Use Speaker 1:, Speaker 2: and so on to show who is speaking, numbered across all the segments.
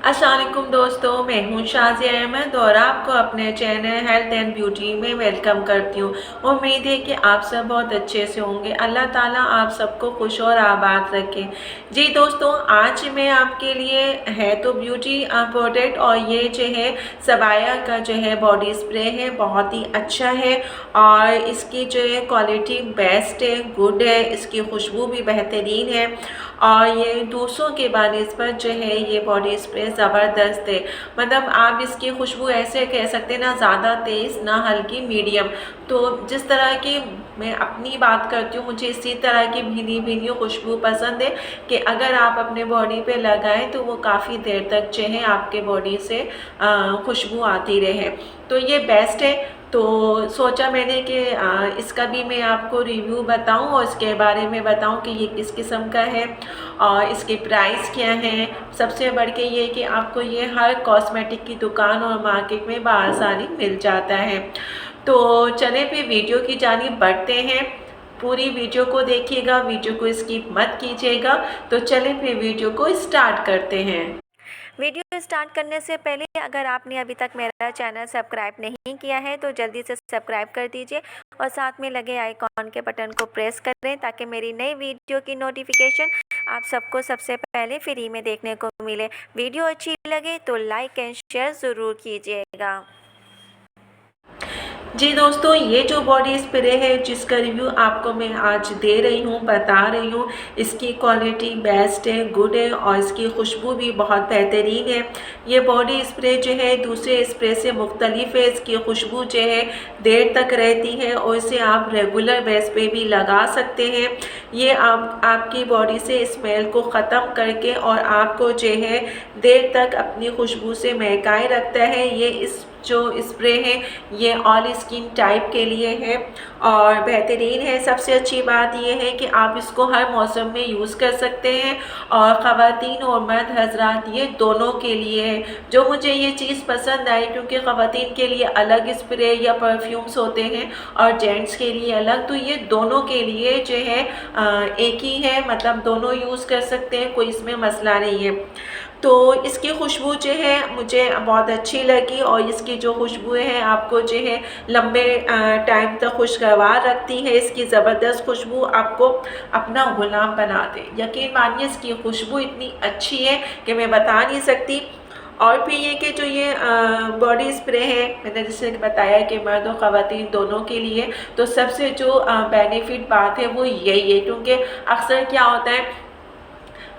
Speaker 1: अस्सलाम वालेकुम दोस्तों, मैं हूं शाज़िया अहमद और आपको अपने चैनल हेल्थ एंड ब्यूटी में वेलकम करती हूं। उम्मीद है कि आप सब बहुत अच्छे से होंगे। अल्लाह ताला आप सबको खुश और आबाद रखें। जी दोस्तों, आज मैं आपके लिए है तो ब्यूटी प्रोडक्ट और ये जो है सबाया का जो है बॉडी स्प्रे है, बहुत ही अच्छा है और इसकी जो है क्वालिटी बेस्ट है, गुड है, इसकी खुशबू भी बेहतरीन है और ये दूसरों के बानिस्बत जो है ये बॉडी स्प्रे ज़बरदस्त है। मतलब आप इसकी खुशबू ऐसे कह सकते हैं, ना ज़्यादा तेज़ ना हल्की, मीडियम। तो जिस तरह की मैं अपनी बात करती हूँ, मुझे इसी तरह की भीनी भीनी खुशबू पसंद है कि अगर आप अपने बॉडी पे लगाएं तो वो काफ़ी देर तक जो है आपके बॉडी से खुशबू आती रहे। तो ये बेस्ट है। तो सोचा मैंने कि इसका भी मैं आपको रिव्यू बताऊं और इसके बारे में बताऊं कि ये किस किस्म का है और इसके प्राइस क्या हैं। सबसे बढ़ के ये कि आपको ये हर कॉस्मेटिक की दुकान और मार्केट में बआसानी मिल जाता है। तो चले फिर वीडियो की जानिब बढ़ते हैं। पूरी वीडियो को देखिएगा, वीडियो को स्किप मत कीजिएगा। तो चले फिर वीडियो को स्टार्ट करते हैं।
Speaker 2: वीडियो स्टार्ट करने से पहले अगर आपने अभी तक मेरा चैनल सब्सक्राइब नहीं किया है तो जल्दी से सब्सक्राइब कर दीजिए और साथ में लगे आइकॉन के बटन को प्रेस करें ताकि मेरी नई वीडियो की नोटिफिकेशन आप सबको सबसे पहले फ्री में देखने को मिले। वीडियो अच्छी लगे तो लाइक एंड शेयर ज़रूर कीजिएगा।
Speaker 1: जी दोस्तों, ये जो बॉडी स्प्रे है जिसका रिव्यू आपको मैं आज दे रही हूँ, बता रही हूँ, इसकी क्वालिटी बेस्ट है, गुड है और इसकी खुशबू भी बहुत बेहतरीन है। ये बॉडी स्प्रे जो है दूसरे स्प्रे से मुख्तलिफ है। इसकी खुशबू जो है देर तक रहती है और इसे आप रेगुलर बेस पे भी लगा सकते हैं। ये आपकी बॉडी से स्मेल को ख़त्म करके और आपको जो है देर तक अपनी खुशबू से महकाए रखता है। ये इस जो स्प्रे है ये ऑल स्किन टाइप के लिए है और बेहतरीन है। सबसे अच्छी बात यह है कि आप इसको हर मौसम में यूज़ कर सकते हैं और ख़वातीन और मर्द हजरात ये दोनों के लिए है। जो मुझे ये चीज़ पसंद आई, क्योंकि ख़वातीन के लिए अलग स्प्रे या परफ्यूम्स होते हैं और जेंट्स के लिए अलग, तो ये दोनों के लिए जो है एक ही है, मतलब दोनों यूज़ कर सकते हैं, कोई इसमें मसला नहीं है। तो इसकी खुशबू जो है मुझे बहुत अच्छी लगी और इसकी जो खुशबू है आपको जो है लंबे टाइम तक खुशगवार रखती है। इसकी ज़बरदस्त खुशबू आपको अपना गुलाम बना दे। यकीन मानिए इसकी खुशबू इतनी अच्छी है कि मैं बता नहीं सकती। और फिर ये कि जो ये बॉडी स्प्रे है, मैंने जैसे बताया कि मर्द और ख़वातीन दोनों के लिए, तो सबसे जो बेनिफिट बात है वो यही है। क्योंकि अक्सर क्या होता है,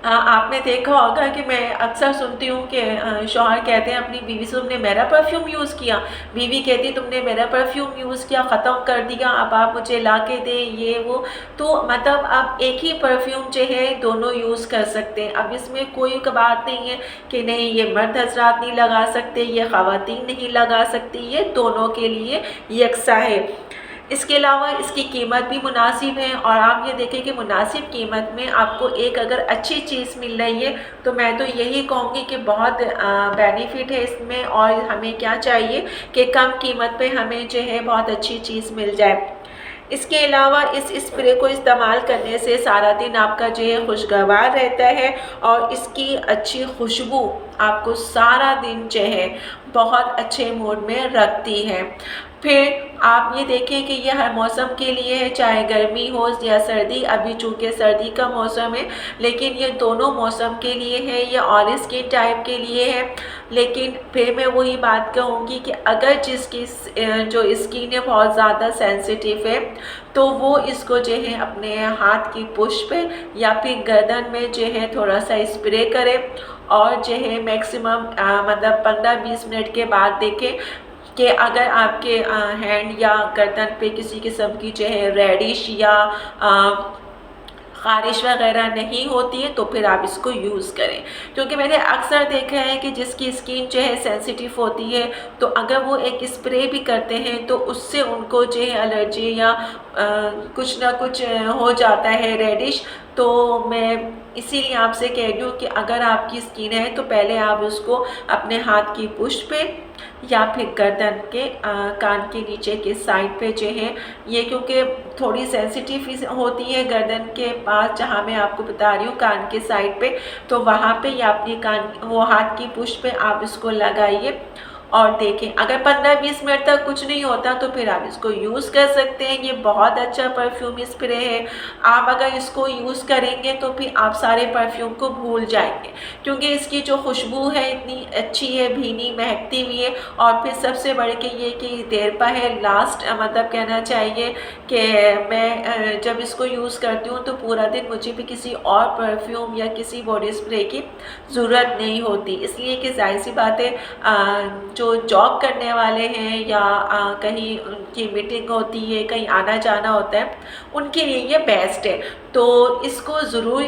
Speaker 1: आपने देखा होगा कि मैं अक्सर सुनती हूँ कि शौहर कहते हैं अपनी बीवी से, तुमने मेरा परफ्यूम यूज़ किया, बीवी कहती तुमने मेरा परफ्यूम यूज़ किया, ख़त्म कर दिया, अब आप मुझे ला के दें, ये वो। तो मतलब आप एक ही परफ्यूम जो है दोनों यूज़ कर सकते हैं। अब इसमें कोई बात नहीं है कि नहीं ये मर्द हजरात नहीं लगा सकते, ये ख़वातीन नहीं लगा सकती, ये दोनों के लिए यकसा है। इसके अलावा इसकी कीमत भी मुनासिब है और आप ये देखें कि मुनासिब कीमत में आपको एक अगर अच्छी चीज़ मिल रही है तो मैं तो यही कहूँगी कि बहुत बेनिफिट है इसमें। और हमें क्या चाहिए कि कम कीमत पे हमें जो है बहुत अच्छी चीज़ मिल जाए। इसके अलावा इस स्प्रे को इस्तेमाल करने से सारा दिन आपका जो है खुशगवार रहता है और इसकी अच्छी खुशबू आपको सारा दिन जो है बहुत अच्छे मूड में रखती है। फिर आप ये देखें कि ये हर मौसम के लिए है, चाहे गर्मी हो या सर्दी। अभी चूँकि सर्दी का मौसम है, लेकिन ये दोनों मौसम के लिए है, ये ऑल स्किन टाइप के लिए है। लेकिन फिर मैं वही बात कहूँगी कि अगर जिसकी जो स्किन है बहुत ज़्यादा सेंसिटिव है तो वो इसको जो है अपने हाथ की पुश पे या फिर गर्दन में जो है थोड़ा सा स्प्रे करे और जो है मैक्सिमम मतलब 15-20 मिनट के बाद देखें कि अगर आपके हैंड या गर्दन पे किसी किस्म की जो है रेडिश या ख़ारिश वगैरह नहीं होती है तो फिर आप इसको यूज़ करें। क्योंकि मैंने अक्सर देखा है कि जिसकी स्किन जो है सेंसिटिव होती है तो अगर वो एक स्प्रे भी करते हैं तो उससे उनको जो है एलर्जी या कुछ ना कुछ हो जाता है, रेडिश। तो मैं इसीलिए आपसे कह रही हूँ कि अगर आपकी स्किन है तो पहले आप उसको अपने हाथ की पुष्ट पे या फिर गर्दन के कान के नीचे के साइड पे जो है ये, क्योंकि थोड़ी सेंसिटिव होती है गर्दन के पास, जहाँ मैं आपको बता रही हूँ कान के साइड पे, तो वहाँ पे या अपनी कान वो हाथ की पुश पे आप इसको लगाइए और देखें। अगर 15-20 मिनट तक कुछ नहीं होता तो फिर आप इसको यूज़ कर सकते हैं। ये बहुत अच्छा परफ्यूम स्प्रे है। आप अगर इसको यूज़ करेंगे तो फिर आप सारे परफ्यूम को भूल जाएंगे, क्योंकि इसकी जो खुशबू है इतनी अच्छी है, भीनी महकती हुई है। और फिर सबसे बढ़ के ये कि देरपा है लास्ट, मतलब कहना चाहिए कि मैं जब इसको यूज़ करती हूँ तो पूरा दिन मुझे भी किसी और परफ्यूम या किसी बॉडी स्प्रे की ज़रूरत नहीं होती, इसलिए कि जाहिर सी बात है जो जॉब करने वाले हैं या कहीं उनकी मीटिंग होती है, कहीं आना जाना होता है, उनके लिए ये बेस्ट है। तो इसको ज़रूर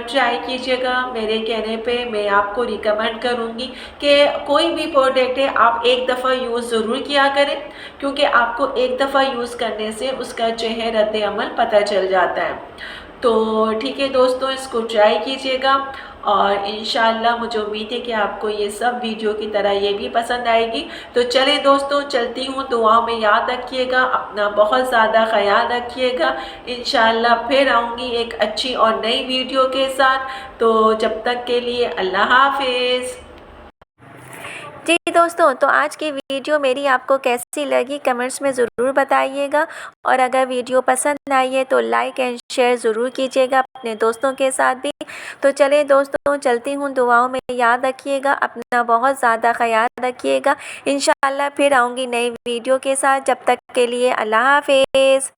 Speaker 1: ट्राई कीजिएगा। मेरे कहने पे मैं आपको रिकमेंड करूँगी कि कोई भी प्रोडक्ट है आप एक दफ़ा यूज़ ज़रूर किया करें, क्योंकि आपको एक दफ़ा यूज़ करने से उसका जो है रद्द अमल पता चल जाता है। तो ठीक है दोस्तों, इसको ट्राई कीजिएगा और इंशाल्लाह मुझे उम्मीद है कि आपको ये सब वीडियो की तरह ये भी पसंद आएगी। तो चलिए दोस्तों, चलती हूँ, दुआओं में याद रखिएगा, अपना बहुत ज़्यादा ख़याल रखिएगा। इंशाल्लाह फिर आऊँगी एक अच्छी और नई वीडियो के साथ। तो जब तक के लिए अल्लाह हाफ़िज़।
Speaker 2: जी दोस्तों, तो आज की वीडियो मेरी आपको कैसी लगी कमेंट्स में ज़रूर बताइएगा, और अगर वीडियो पसंद आई है तो लाइक एंड शेयर ज़रूर कीजिएगा अपने दोस्तों के साथ भी। तो चलिए दोस्तों, चलती हूँ, दुआओं में याद रखिएगा, अपना बहुत ज़्यादा ख्याल रखिएगा। इंशाल्लाह फिर आऊँगी नई वीडियो के साथ। जब तक के लिए अल्लाह हाफ़िज़।